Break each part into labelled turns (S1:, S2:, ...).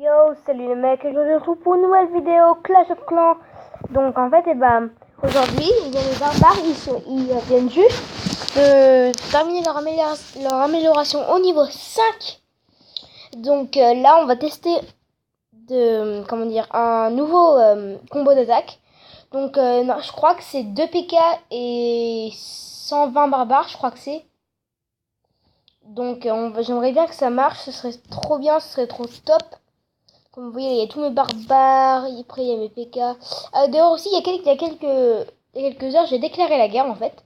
S1: Yo, salut les mecs, aujourd'hui on se retrouve pour une nouvelle vidéo Clash of Clans. Donc en fait, aujourd'hui, les barbares, ils viennent juste de terminer leur amélioration au niveau 5. Donc là, on va tester un nouveau combo d'attaque. Donc non, je crois que c'est 2 PK et 120 barbares, je crois que c'est. Donc j'aimerais bien que ça marche, ce serait trop bien, ce serait trop top. Comme vous voyez, il y a tous mes barbares, après il y a mes PK. D'ailleurs aussi, il y a quelques heures, j'ai déclaré la guerre en fait.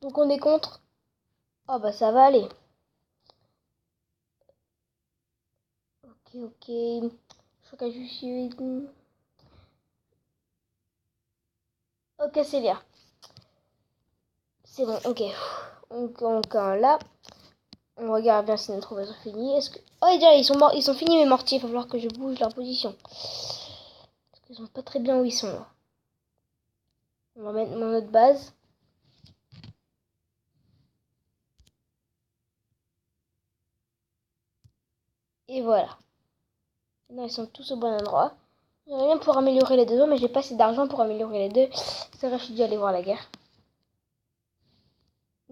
S1: Donc on est contre. Oh bah ça va aller. Ok. Je crois que je suis... Ok, c'est bien. C'est bon, ok. Donc là, on regarde bien si notre ovation est finie. Est-ce que... Oh, déjà, ils sont morts, ils sont finis mes mortiers. Il va falloir que je bouge leur position. Parce qu'ils sont pas très bien où ils sont là. On va mettre notre base. Et voilà. Non, ils sont tous au bon endroit. J'aimerais bien pouvoir améliorer les deux autres, mais j'ai pas assez d'argent pour améliorer les deux. C'est vrai, je suis dû aller voir la guerre.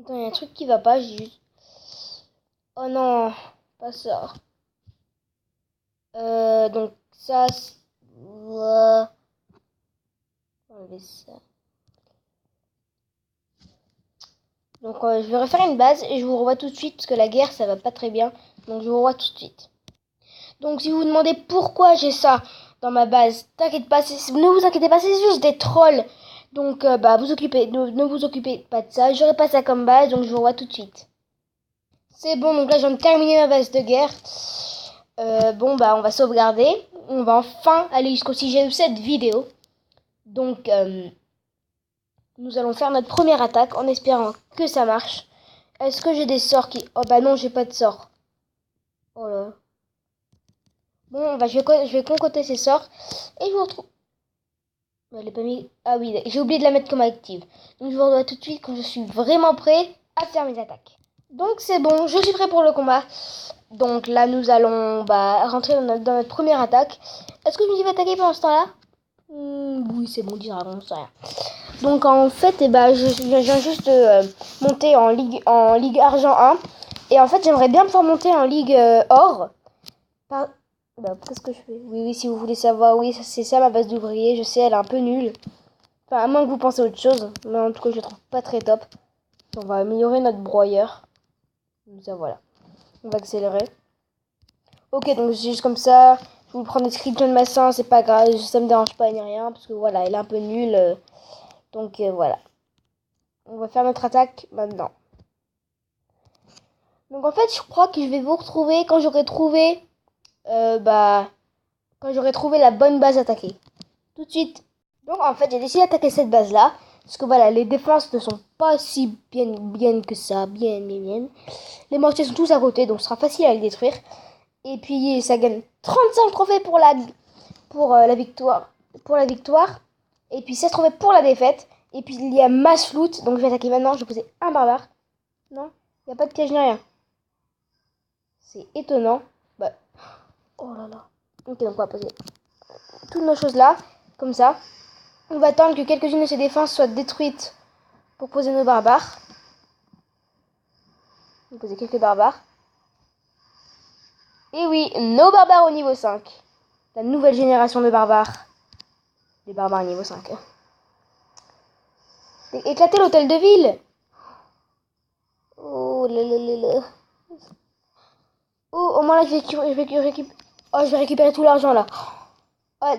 S1: Attends, il y a un truc qui va pas, j'ai juste... Oh non, pas ça. Donc ça... Enlever ça. Donc je vais refaire une base et je vous revois tout de suite parce que la guerre ça va pas très bien. Donc je vous revois tout de suite. Donc si vous vous demandez pourquoi j'ai ça dans ma base, t'inquiète pas, ne vous inquiétez pas, c'est juste des trolls. Donc ne vous occupez pas de ça. J'aurai pas ça comme base, donc je vous revois tout de suite. C'est bon, donc là je viens de terminer ma base de guerre. On va sauvegarder. On va enfin aller jusqu'au sujet de cette vidéo. Donc nous allons faire notre première attaque en espérant que ça marche. Est-ce que j'ai des sorts qui... Oh bah non, j'ai pas de sorts. Oh là. Bon, je vais concoter ces sorts. Et je vous retrouve... Elle est pas mis... Ah oui, j'ai oublié de la mettre comme active. Donc je vous retrouve tout de suite quand je suis vraiment prêt à faire mes attaques. Donc c'est bon, je suis prêt pour le combat. Donc là, nous allons rentrer dans notre première attaque. Est-ce que je me dis attaquer pendant ce temps-là? Oui, c'est bon, 10 dragons, c'est rien. Donc en fait, je viens juste de monter en Ligue Argent 1. Et en fait, j'aimerais bien pouvoir monter en Ligue Or. Qu'est-ce que je fais? Oui, si vous voulez savoir, oui, c'est ça ma base d'ouvrier. Je sais, elle est un peu nulle. Enfin, à moins que vous pensez autre chose. Mais en tout cas, je la trouve pas très top. On va améliorer notre broyeur. Comme ça, voilà. On va accélérer. Ok, donc c'est juste comme ça. Je vous prends des screenshots de Massin, c'est pas grave, ça me dérange pas ni rien. Parce que voilà, elle est un peu nulle. Donc voilà. On va faire notre attaque maintenant. Donc en fait, je crois que je vais vous retrouver quand j'aurai trouvé... quand j'aurai trouvé la bonne base attaquée. Tout de suite. Donc en fait, j'ai décidé d'attaquer cette base-là. Parce que voilà, les défenses ne sont pas si bien que ça. Bien. Les mortiers sont tous à côté, donc ce sera facile à les détruire. Et puis ça gagne 35 trophées pour la victoire. Et puis 16 trophées pour la défaite. Et puis il y a mass loot. Donc je vais attaquer maintenant. Je vais poser un barbare. Non, il n'y a pas de piège ni rien. C'est étonnant. Oh là là. Ok, donc on va poser toutes nos choses là. Comme ça. On va attendre que quelques-unes de ces défenses soient détruites pour poser nos barbares. On va poser quelques barbares. Et oui, nos barbares au niveau 5. La nouvelle génération de barbares. Les barbares niveau 5. Éclater l'hôtel de ville. Oh là là là là. Oh, au moins là, je vais récupérer tout l'argent là.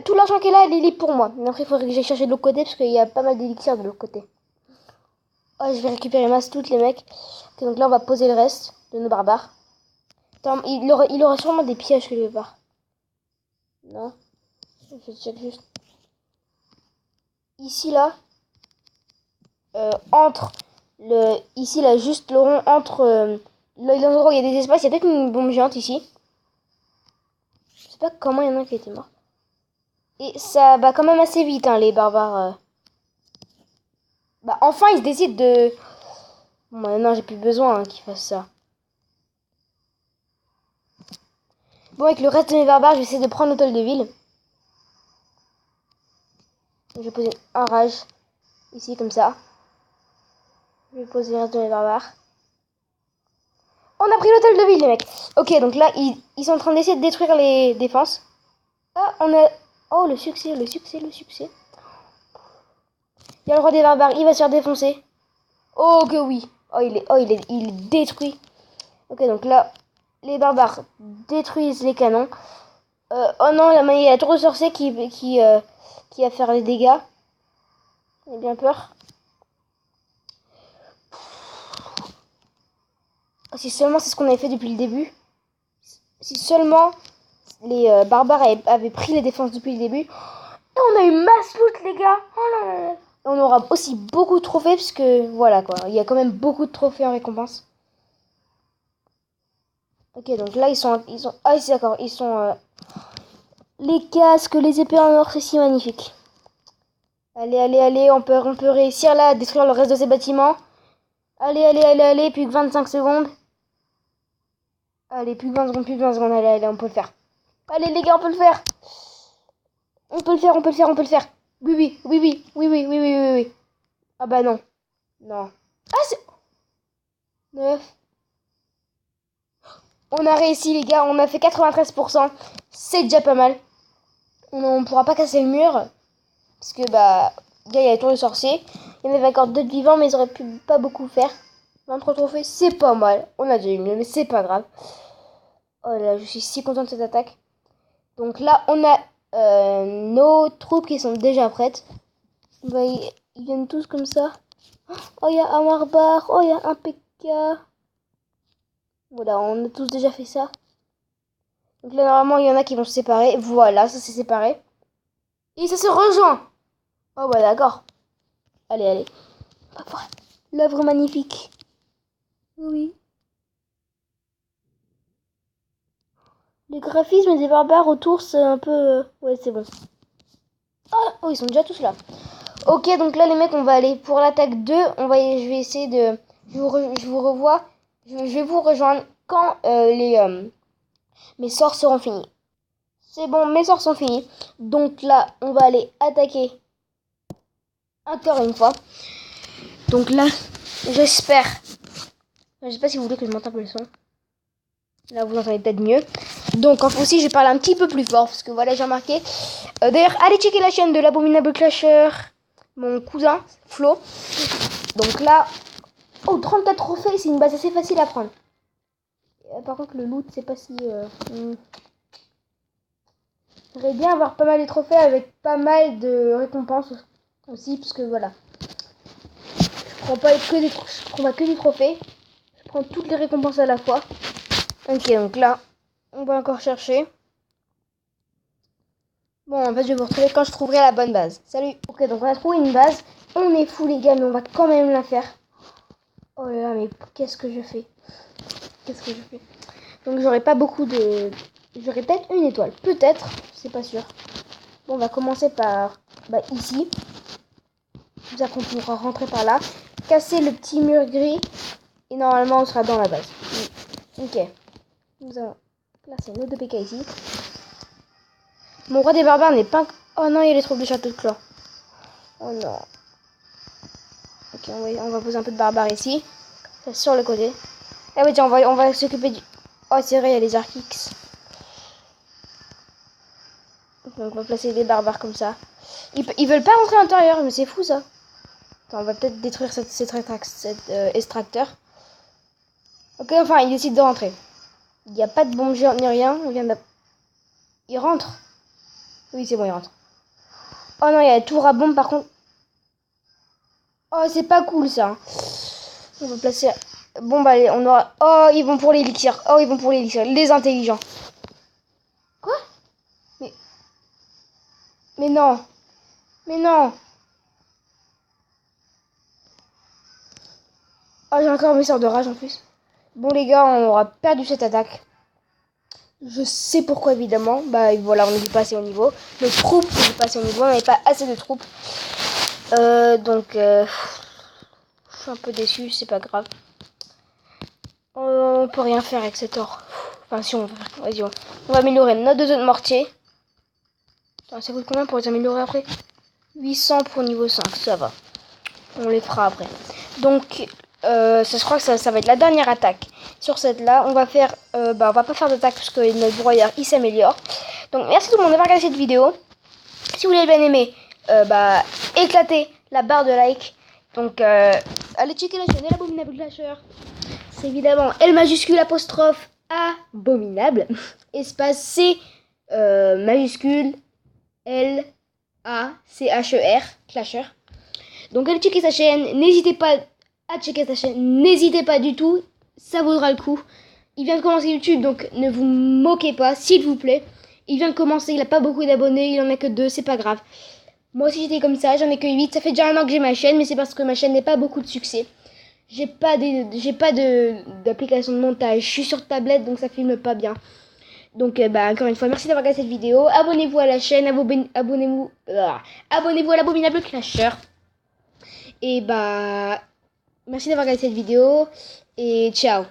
S1: Tout l'argent qui est là, il est libre pour moi. Mais après, il faudrait que j'aille chercher de l'autre côté parce qu'il y a pas mal d'élixirs de l'autre côté. Oh, je vais récupérer masse toutes les mecs. Okay, donc là, on va poser le reste de nos barbares. Attends, il aura sûrement des pièges quelque part. Non. Je check juste. Ici, là. Ici, là, juste le rond entre... l'endroit où il y a des espaces, il y a peut-être une bombe géante ici. Je sais pas comment il y en a qui était mort. Et ça va quand même assez vite, hein, les barbares. Enfin, ils se décident de... Bon, non, j'ai plus besoin qu'ils fassent ça. Bon, avec le reste de mes barbares, je vais essayer de prendre l'hôtel de ville. Je vais poser un rage ici comme ça. Je vais poser le reste de mes barbares. On a pris l'hôtel de ville, les mecs. Ok, donc là, ils sont en train d'essayer de détruire les défenses. Ah, on a... Oh, le succès, le succès, le succès. Il y a le roi des barbares, il va se faire défoncer. Oh que oui. Il est détruit. Ok, donc là, les barbares détruisent les canons. Oh non, là, il y a la tour de sorcier qui va faire les dégâts. J'ai bien peur. Si seulement c'est ce qu'on avait fait depuis le début. Si seulement les barbares avaient pris les défenses depuis le début. Et on a eu masse loot, les gars. Oh là là là. On aura aussi beaucoup de trophées parce que voilà quoi. Il y a quand même beaucoup de trophées en récompense. Ok, donc là ils sont ah c'est d'accord, ils sont les casques, les épées en or, c'est si magnifique. Allez, allez, allez, on peut réussir là à détruire le reste de ces bâtiments. Allez, allez, allez, allez, plus que 25 secondes. Allez, plus que 20 secondes, plus que 20 secondes, allez, allez, on peut le faire. Allez les gars, on peut le faire. On peut le faire, on peut le faire, on peut le faire. Oui, oui, oui, oui, oui, oui, oui, oui, oui, oui. Ah bah non. Non. Ah c'est... 9. On a réussi les gars, on a fait 93%. C'est déjà pas mal. On pourra pas casser le mur. Parce que bah... il y a la tour de sorcier. Il y en avait encore d'autres vivants mais ils auraient pu pas beaucoup faire. 23 trophées, c'est pas mal. On a déjà eu mieux mais c'est pas grave. Oh là, je suis si contente de cette attaque. Donc là, on a nos troupes qui sont déjà prêtes. Bah, ils viennent tous comme ça. Oh, il y a un Marbar. Oh, il y a un PK. Voilà, on a tous déjà fait ça. Donc là, normalement, il y en a qui vont se séparer. Voilà, ça s'est séparé. Et ça se rejoint. Oh, bah d'accord. Allez, allez. On va voir l'œuvre magnifique. Oui. Les graphismes des barbares autour, c'est un peu... Ouais, c'est bon. Oh, ils sont déjà tous là. Ok, donc là, les mecs, on va aller pour l'attaque 2. Je vais essayer de... Je vous revois. Je vais vous rejoindre quand mes sorts seront finis. C'est bon, mes sorts sont finis. Donc là, on va aller attaquer encore une fois. Donc là, j'espère... Je sais pas si vous voulez que je monte un peu le son. Là, vous entendez peut-être mieux. Donc, aussi, je vais parler un petit peu plus fort. Parce que voilà, j'ai remarqué. D'ailleurs, allez checker la chaîne de l'Abominable Clasher. Mon cousin, Flo. Donc là... Oh, 34 trophées, c'est une base assez facile à prendre. Par contre, le loot, c'est pas si... J'aimerais bien avoir pas mal de trophées avec pas mal de récompenses aussi. Parce que voilà. Je prends pas que des trophées. Je prends toutes les récompenses à la fois. Ok, donc là, on va encore chercher. Bon, en fait, je vais vous retrouver quand je trouverai la bonne base. Salut. Ok, donc on a trouvé une base. On est fou, les gars, mais on va quand même la faire. Oh là là, mais qu'est-ce que je fais? Qu'est-ce que je fais? Donc, j'aurai pas beaucoup de... J'aurai peut-être une étoile. Peut-être, c'est pas sûr. Bon, on va commencer par... Bah, ici. Comme ça qu'on pourra rentrer par là. Casser le petit mur gris. Et normalement, on sera dans la base. Ok. Nous allons placer nos 2 PK ici. Mon roi des barbares n'est pas... Oh non, il y a les troupes du château de clan. Oh non. Ok, on va poser un peu de barbares ici. Sur le côté. Ah oui, tiens, on va s'occuper du... Oh, c'est vrai, il y a les Archix. Donc, on va placer des barbares comme ça. Ils veulent pas rentrer à l'intérieur, mais c'est fou, ça. Attends, on va peut-être détruire cet extracteur. Ok, enfin, ils décident de rentrer. Il n'y a pas de bombe géante ni rien. On vient de... Ils rentrent. Oui, c'est bon, ils rentrent. Oh non, il y a la tour à bombe, par contre. Oh, c'est pas cool, ça. On va placer... Bon, bah, on aura... Oh, ils vont pour l'élixir. Oh, ils vont pour l'élixir. Les intelligents. Quoi? Mais non. Mais non. Oh, j'ai encore mes sorts de rage, en plus. Bon, les gars, on aura perdu cette attaque. Je sais pourquoi, évidemment. Bah, voilà, on n'est pas assez au niveau. Les troupes, on n'est pas assez au niveau. On n'avait pas assez de troupes. Donc, je suis un peu déçu. C'est pas grave. On peut rien faire avec cet or. Enfin, si on va, vas-y, on va améliorer notre 2 de mortier. Attends, ça coûte combien pour les améliorer après? 800 pour niveau 5, ça va. On les fera après. Donc, je crois que ça va être la dernière attaque. Sur cette là, on va faire, on va pas faire d'attaque parce que notre broyeur il s'améliore. Donc, merci tout le monde d'avoir regardé cette vidéo. Si vous l'avez bien aimé, éclatez la barre de like. Donc, allez checker la chaîne de l'Abominable Clasher. C'est évidemment L majuscule apostrophe abominable espace C majuscule L A C H E R Clasher. Donc allez checker sa chaîne, n'hésitez pas à checker sa chaîne, n'hésitez pas du tout, ça vaudra le coup. Il vient de commencer YouTube, donc ne vous moquez pas, s'il vous plaît. Il vient de commencer, il n'a pas beaucoup d'abonnés, il en a que 2, c'est pas grave. Moi aussi j'étais comme ça, j'en ai que 8, ça fait déjà 1 an que j'ai ma chaîne, mais c'est parce que ma chaîne n'est pas beaucoup de succès. J'ai pas d'application de montage, je suis sur tablette, donc ça filme pas bien. Donc encore une fois, merci d'avoir regardé cette vidéo, abonnez-vous à la chaîne, abonnez-vous à l'Abominable Clasher. Et merci d'avoir regardé cette vidéo et ciao.